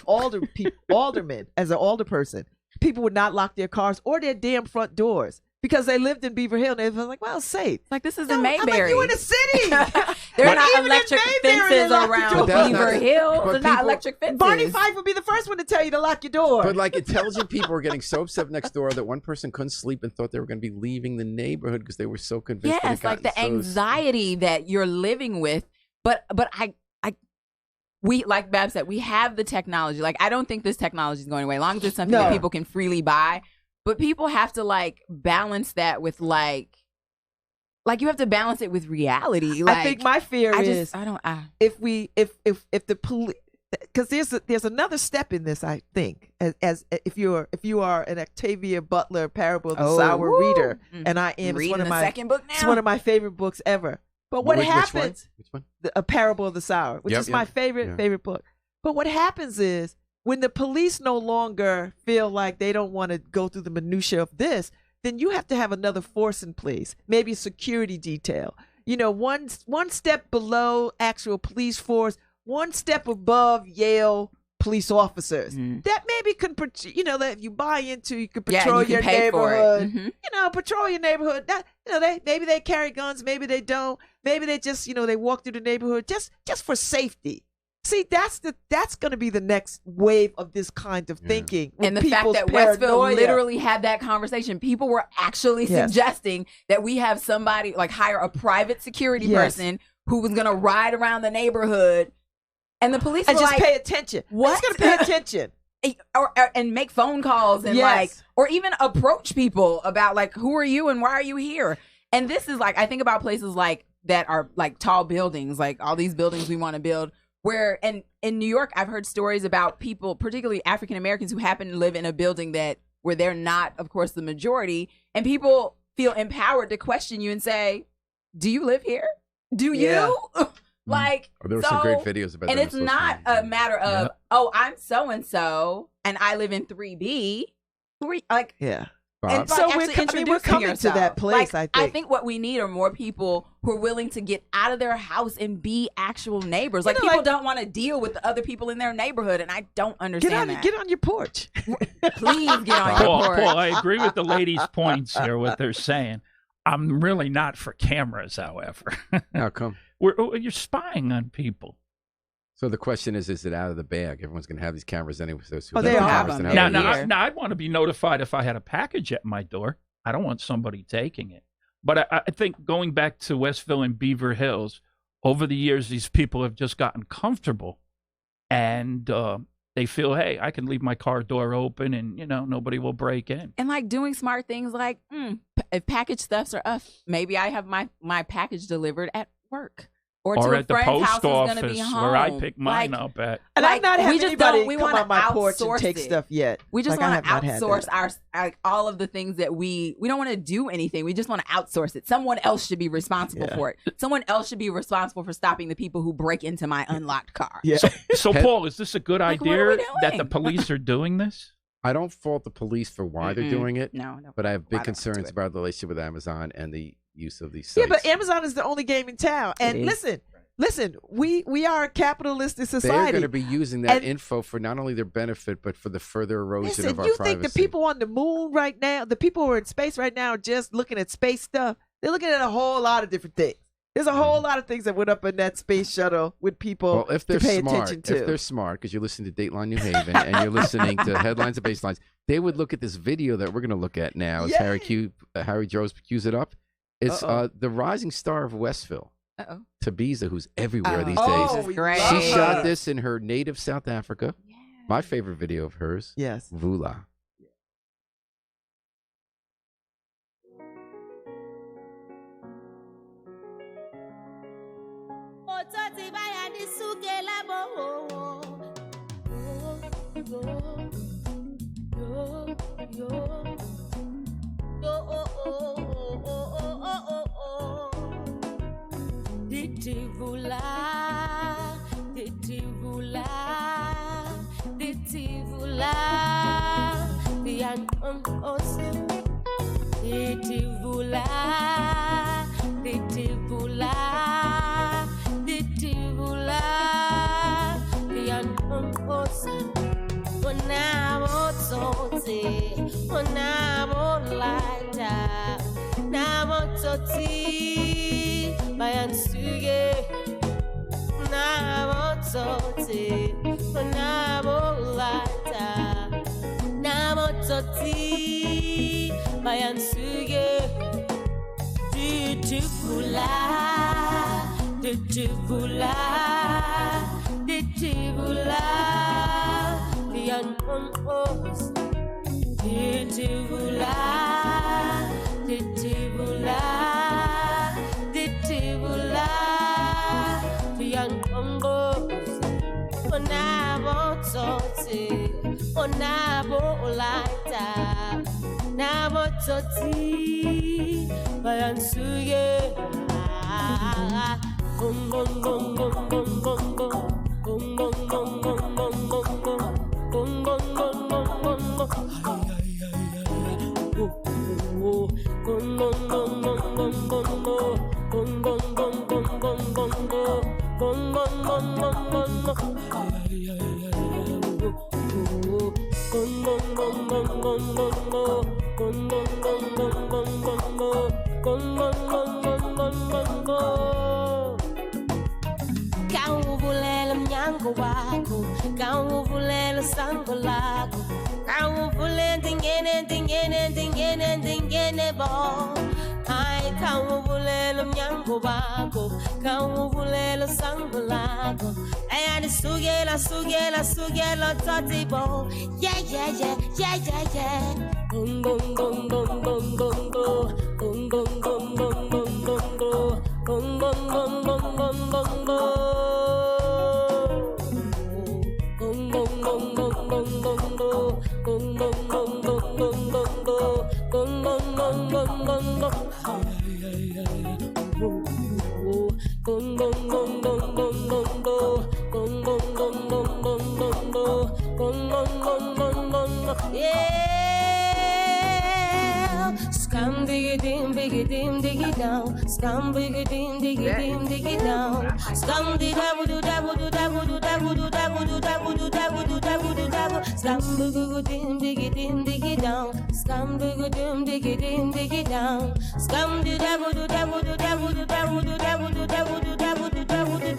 alderman, as an older person. People would not lock their cars or their damn front doors because they lived in Beaver Hill and they was like, well, it's safe. like this is No, in I'm like, Mayberry. you in the city. There are But not even in electric Mayberry, they fences lock the around door. But that's Beaver not- Hill. but There's not people- electric fences. Barney Fife would be the first one to tell you to lock your door. But like intelligent people were getting so upset next door that one person couldn't sleep and thought they were going to be leaving the neighborhood because they were so convinced. that it Yes, like the gotten so- anxiety that you're living with. But we, like Bab said, we have the technology. Like, I don't think this technology is going away. As long as it's something No. that people can freely buy. But people have to like balance that with like you have to balance it with reality. Like, I think my fear is if the police, because there's another step in this. I think as if you are an Octavia Butler Parable of the Sour reader, and I am. It's reading one of the my second book now. It's one of my favorite books ever. But what Which happens? Which one? A Parable of the Sour, which Yep, is my yep. favorite book. But what happens is when the police no longer feel like they don't want to go through the minutia of this, then you have to have another force in place, maybe a security detail. You know, one step below actual police force, one step above Yale police officers. That maybe that if you buy into, you could patrol your neighborhood. Patrol your neighborhood. Maybe they carry guns, maybe they don't. Maybe they just, they walk through the neighborhood just for safety. See, that's going to be the next wave of this kind of thinking. And the fact that Westville literally had that conversation, people were actually suggesting that we have somebody like hire a private security person who was going to ride around the neighborhood, and the police and were just like, pay attention. What? Just going to pay attention. And make phone calls and or even approach people about like, who are you and why are you here? And this is like, I think about places like that are like tall buildings, like all these buildings we want to build. Where, and in New York, I've heard stories about people, particularly African Americans, who happen to live in a building where they're not, of course, the majority, and people feel empowered to question you and say, "Do you live here? Do you?" Like, there were some great videos about that. And it's not a matter of, oh, I'm so and so, and I live in 3B. Like, yeah. And so we're coming to that place. Like, I think what we need are more people who are willing to get out of their house and be actual neighbors. Like, people don't want to deal with the other people in their neighborhood, and I don't understand that. Get on your porch. Please get on your porch. Paul, I agree with the ladies' points here, what they're saying. I'm really not for cameras, however. How come? You're spying on people. So the question is it out of the bag? Everyone's going to have these cameras anyway. So they all have them. them. Now, I'd want to be notified if I had a package at my door. I don't want somebody taking it. But I think going back to Westville and Beaver Hills, over the years, these people have just gotten comfortable, and they feel, hey, I can leave my car door open, and nobody will break in. And like doing smart things, like if package thefts are up, maybe I have my package delivered at work. Or to at the post office where I pick mine up at. And like, I've not had anybody come on my porch and outsource take it. stuff yet. We just Like, I want to have not had outsource that. all of the things that we don't want to do anything. We just want to outsource it. Someone else should be responsible for it. Someone else should be responsible for stopping the people who break into my unlocked car. Yeah. So Paul, is this a good Like, what are idea we that doing? the police are doing this? I don't fault the police for why they're doing it. No. But I have Why big they wanna do concerns it. about the relationship with Amazon and the use of these Yeah, sites. but Amazon is the only game in town. It And is. listen, we are a capitalistic They're society. going to be using that And- info for not only their benefit, but for the further erosion Listen, of our you privacy. think the people on the moon right now, the people who are in space right now, are just looking at space stuff? They're looking at a whole lot of different things. There's a whole lot of things that went up in that space shuttle with people Well, if they're to pay smart, attention to. if they're smart, because you're listening to Dateline New Haven and you're listening to Headlines and Basslines, they would look at this video that we're going to look at now as Yay! Harry Jones cues it up. It's Uh-oh. the rising star of Westville, Uh-oh. Tabiza, who's everywhere these Oh, days. we Great. love She her. shot this in her native South Africa. Yeah. My favorite video of hers, Yes. Vula.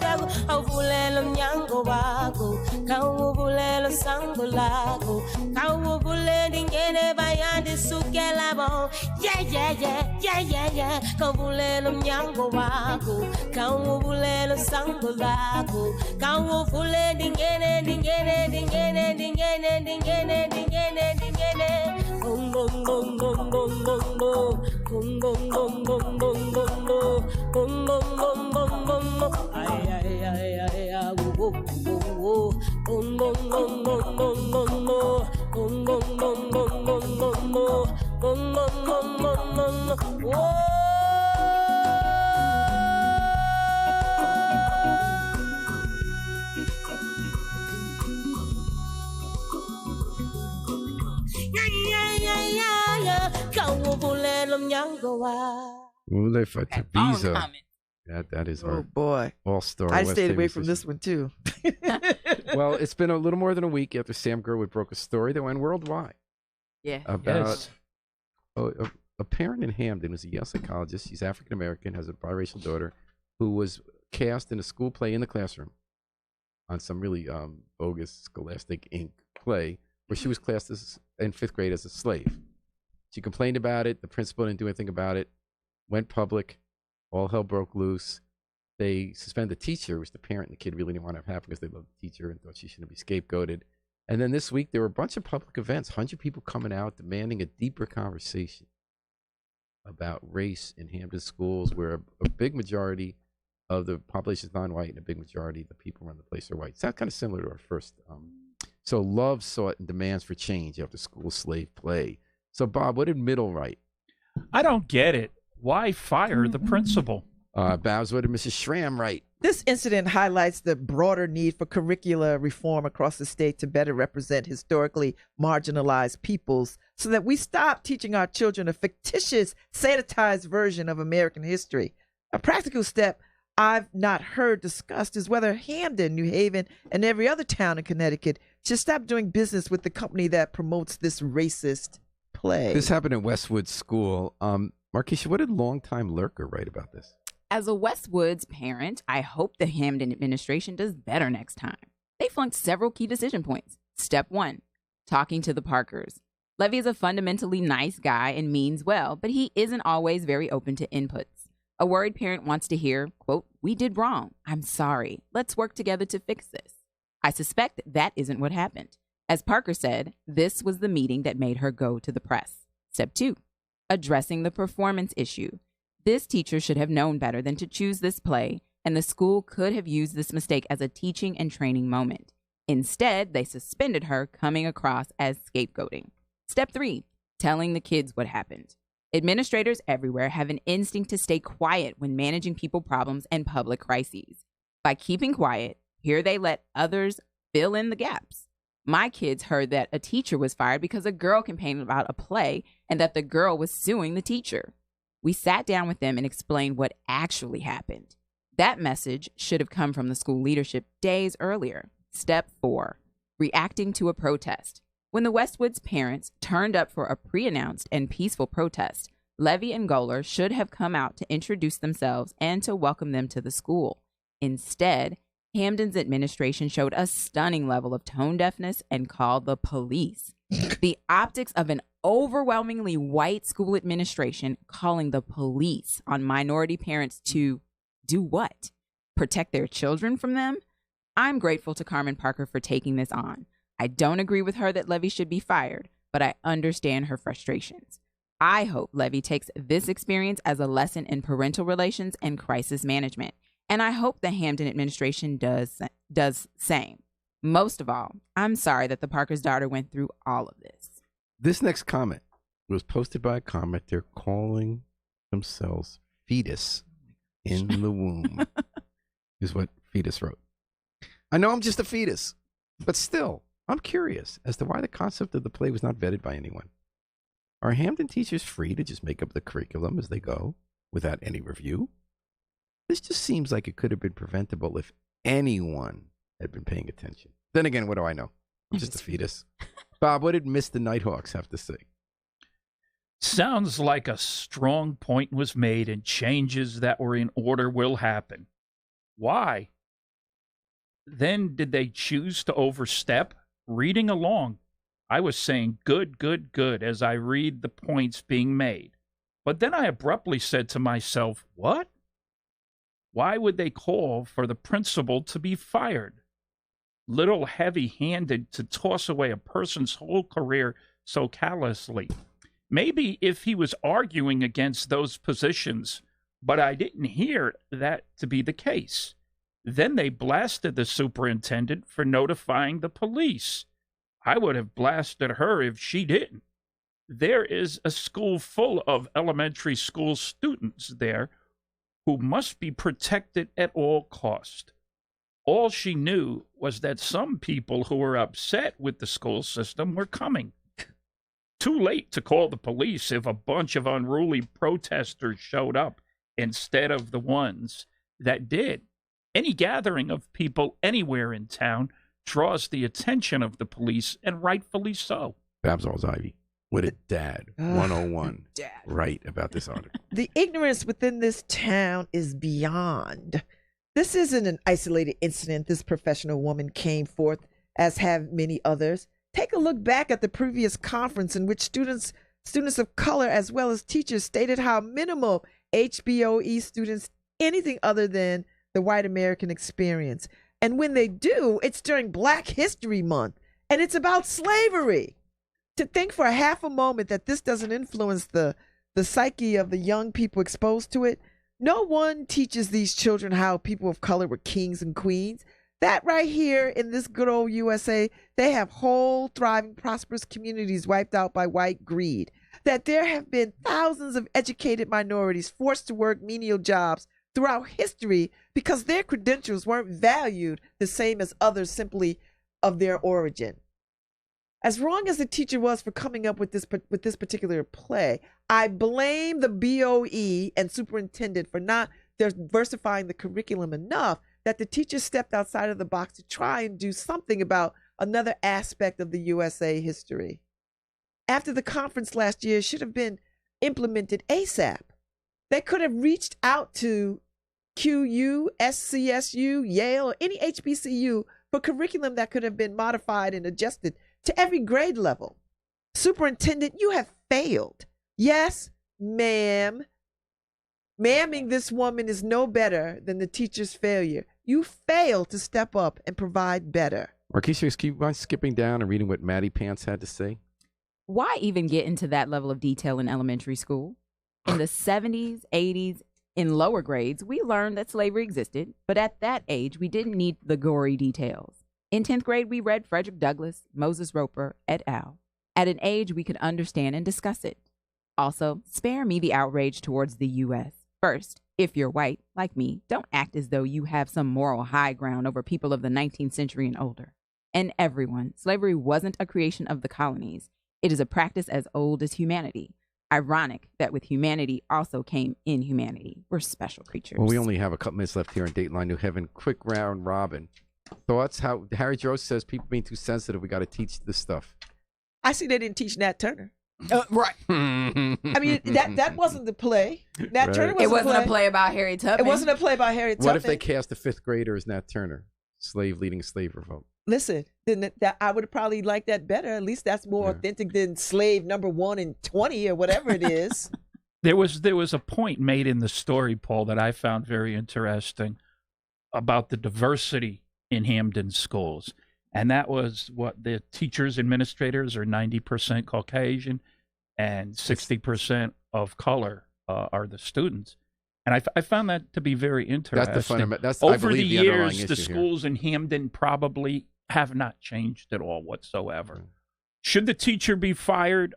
gago awulela mnyango wako kawuvulela sango lako kawuvule ndingene bayandi sukela bo yeah kawulela mnyango wako kawuvulela sango lako kawuvule ndingene bong bong bong bong bong bong bong bong bong bong bong bong bong bong bong bong bong bong ay wo wo bong bong bong bong bong bong bong bong bong bong bong bong bong bong bong bong Ule for Visa. comment. That is Oh our boy, all-star. I West stayed End away from musician. this one too. Well, it's been a little more than a week after Sam Gerwood broke a story that went worldwide Yeah. about a parent in Hamden who's a Yale psychologist. She's African American, has a biracial daughter, who was cast in a school play in the classroom on some really bogus Scholastic Inc. play where she was cast in 5th grade as a slave. She complained about it. The principal didn't do anything about it. Went public. All hell broke loose. They suspended the teacher, which the parent and the kid really didn't want to have happen because they loved the teacher and thought she shouldn't be scapegoated. And then this week, there were a bunch of public events, 100 people coming out demanding a deeper conversation about race in Hampton schools, where a big majority of the population is non-white and a big majority of the people around the place are white. Sounds kind of similar to our first. So love sought and demands for change after school slave play. So, Bob, what did Middle write? I don't get it. Why fire the principal? Babs, what did Mrs. Schramm write? This incident highlights the broader need for curricular reform across the state to better represent historically marginalized peoples so that we stop teaching our children a fictitious, sanitized version of American history. A practical step I've not heard discussed is whether Hamden, New Haven, and every other town in Connecticut should stop doing business with the company that promotes this racist play. This happened at Westwood School. Markeisha, what did longtime lurker write about this? As a Westwoods parent, I hope the Hamden administration does better next time. They flunked several key decision points. Step 1, talking to the Parkers. Levy is a fundamentally nice guy and means well, but he isn't always very open to inputs. A worried parent wants to hear, quote, "We did wrong. I'm sorry. Let's work together to fix this." I suspect that isn't what happened. As Parker said, this was the meeting that made her go to the press. Step 2, addressing the performance issue. This teacher should have known better than to choose this play, and the school could have used this mistake as a teaching and training moment. Instead, they suspended her, coming across as scapegoating. Step 3, telling the kids what happened. Administrators everywhere have an instinct to stay quiet when managing people problems and public crises. By keeping quiet, here they let others fill in the gaps. My kids heard that a teacher was fired because a girl complained about a play and that the girl was suing the teacher. We sat down with them and explained what actually happened. That message should have come from the school leadership days earlier. Step 4, reacting to a protest. When the Westwoods parents turned up for a pre-announced and peaceful protest, Levy and Goler should have come out to introduce themselves and to welcome them to the school. Instead, Hamden's administration showed a stunning level of tone deafness and called the police. The optics of an overwhelmingly white school administration calling the police on minority parents to do what? Protect their children from them? I'm grateful to Carmen Parker for taking this on. I don't agree with her that Levy should be fired, but I understand her frustrations. I hope Levy takes this experience as a lesson in parental relations and crisis management. And I hope the Hamden administration does same. Most of all, I'm sorry that the Parker's daughter went through all of this. This next comment was posted by a commenter calling themselves fetus in the womb, is what fetus wrote. I know I'm just a fetus, but still, I'm curious as to why the concept of the play was not vetted by anyone. Are Hamden teachers free to just make up the curriculum as they go without any review? This just seems like it could have been preventable if anyone had been paying attention. Then again, what do I know? I'm just a fetus. Bob, what did Mr. Nighthawks have to say? Sounds like a strong point was made and changes that were in order will happen. Why? Then did they choose to overstep? Reading along, I was saying good, good, good as I read the points being made. But then I abruptly said to myself, what? Why would they call for the principal to be fired? Little heavy-handed to toss away a person's whole career so callously. Maybe if he was arguing against those positions, but I didn't hear that to be the case. Then they blasted the superintendent for notifying the police. I would have blasted her if she didn't. There is a school full of elementary school students there who must be protected at all cost. All she knew was that some people who were upset with the school system were coming. Too late to call the police if a bunch of unruly protesters showed up instead of the ones that did. Any gathering of people anywhere in town draws the attention of the police, and rightfully so. Babsall's Ivy. What a dad. 101. Dad. Right about this article. The ignorance within this town is beyond. This isn't an isolated incident. This professional woman came forth, as have many others. Take a look back at the previous conference in which students of color as well as teachers stated how minimal HBOE students anything other than the white American experience. And when they do, it's during Black History Month, and it's about slavery. To think for half a moment that this doesn't influence the psyche of the young people exposed to it. No one teaches these children how people of color were kings and queens. That right here in this good old USA, they have whole, thriving, prosperous communities wiped out by white greed. That there have been thousands of educated minorities forced to work menial jobs throughout history because their credentials weren't valued the same as others simply of their origin. As wrong as the teacher was for coming up with this particular play, I blame the BOE and superintendent for not diversifying the curriculum enough that the teacher stepped outside of the box to try and do something about another aspect of the USA history. After the conference last year should have been implemented ASAP. They could have reached out to QU, SCSU, Yale, or any HBCU for curriculum that could have been modified and adjusted to every grade level. Superintendent, you have failed. Yes, ma'am. Ma'aming this woman is no better than the teacher's failure. You failed to step up and provide better. Marquise, keep on skipping down and reading what Maddie Pants had to say. Why even get into that level of detail in elementary school? In the 70s, 80s, in lower grades, we learned that slavery existed, but at that age, we didn't need the gory details. In 10th grade, we read Frederick Douglass, Moses Roper, et al. At an age we could understand and discuss it. Also, spare me the outrage towards the U.S. First, if you're white, like me, don't act as though you have some moral high ground over people of the 19th century and older. And everyone, slavery wasn't a creation of the colonies. It is a practice as old as humanity. Ironic that with humanity also came inhumanity. We're special creatures. Well, we only have a couple minutes left here in Dateline New Heaven. Quick round robin. Thoughts? How Harry Joe says people being too sensitive. We got to teach this stuff. I see they didn't teach Nat Turner. Right. I mean, that wasn't the play. Nat Right. Turner It wasn't wasn't a play about Harry Tubman. It wasn't a play about Harry Tubman. What if they cast a fifth grader as Nat Turner, slave leading a slave revolt? Listen, then that I would probably like that better. At least that's more authentic than slave number 1 and 20 or whatever it is. There was a point made in the story, Paul, that I found very interesting about the diversity in Hamden schools. And that was what the teachers, administrators are 90% Caucasian and 60% of color are the students. And I found that to be very interesting. That's the fundamental. That's Over I believe the underlying years, the issue here. schools in Hamden probably have not changed at all whatsoever. Should the teacher be fired?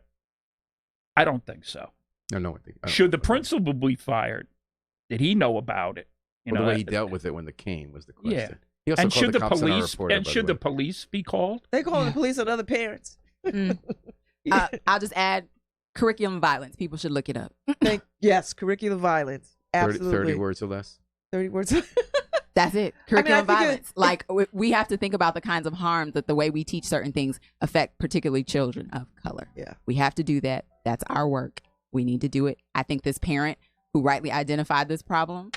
I don't think so. No. Should the principal be fired? Did he know about it? The way he dealt with it when the cane was the question. Yeah. He also And called should the the cops on our police reporter, by should the the way. police be called? They call the police on other parents. I'll just add curriculum violence. People should look it up. Yes, curricular violence. 30, Absolutely. 30 words or less. 30 words. That's it. Curriculum think violence. Like, we have to think about the kinds of harm that the way we teach certain things affect particularly children of color. Yeah. We have to do that. That's our work. We need to do it. I think this parent who rightly identified this problem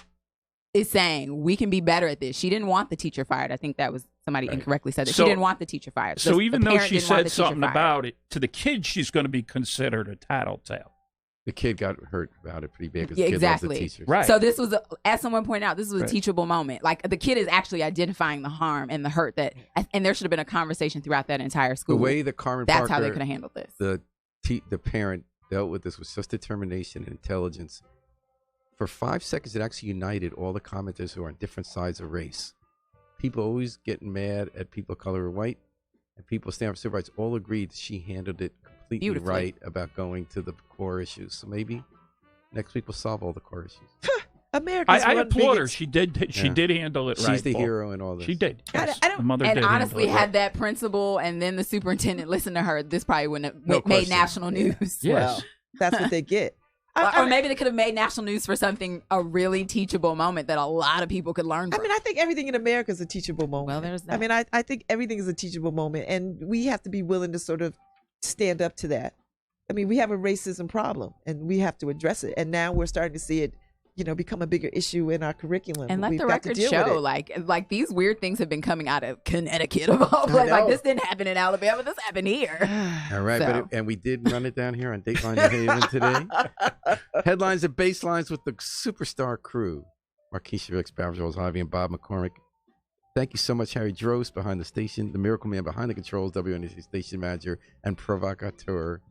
is saying we can be better at this. She didn't want the teacher fired. I think that was somebody incorrectly said that. So- she didn't want the teacher fired. So The even though parent she didn't want said the teacher something fired. about it, to the kid, she's going to be considered a tattletale. The kid got hurt about it pretty bad because Yeah, the kid loves exactly. the teachers. Right. So this was, as someone pointed out, this was a Right. teachable moment. Like the kid is actually identifying the harm and the hurt and there should have been a conversation throughout that entire The school. way that Carmen That's Parker, how they could have handled this. the parent dealt with this with such determination and intelligence. For 5 seconds, it actually united all the commenters who are on different sides of race. People always getting mad at people of color or white, and people standing for civil rights all agreed she handled it completely Beautifully. right about going to the core issues. So maybe next week we'll solve all the core issues. America's I one applaud her. biggest- She did handle it right. She's the Paul. hero in all this. She did. I Yes. don't- The mother And did honestly, handle it had that principal and then the superintendent listened to her, this probably wouldn't have No made question. national news. right. Yes. Well, that's what they get. Or maybe they could have made national news for something, a really teachable moment that a lot of people could learn I from. mean, I think everything in America is a teachable moment. Well, there's that. I mean, I think everything is a teachable moment, and we have to be willing to sort of stand up to that. I mean, we have a racism problem, and we have to address it. And now we're starting to see it, become a bigger issue in our curriculum. And let We've the got to record deal with show, it. like these weird things have been coming out of Connecticut of all places. Like know. this didn't happen in Alabama. This happened here. All right, So. and we did run it down here on Dateline New Haven today. Headlines and baselines with the superstar crew. Markeisha Felix, Barbara Harvey, and Bob McCormick. Thank you so much, Harry Drost behind the station, the miracle man behind the controls, WNHC station manager, and provocateur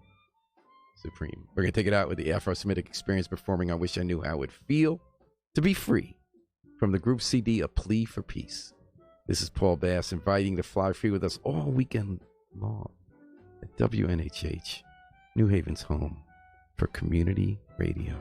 supreme. We're going to take it out with the Afro-Semitic experience performing I Wish I Knew How It Would Feel to Be Free from the group CD, A Plea for Peace. This is Paul Bass inviting you to fly free with us all weekend long at WNHH, New Haven's home for community radio.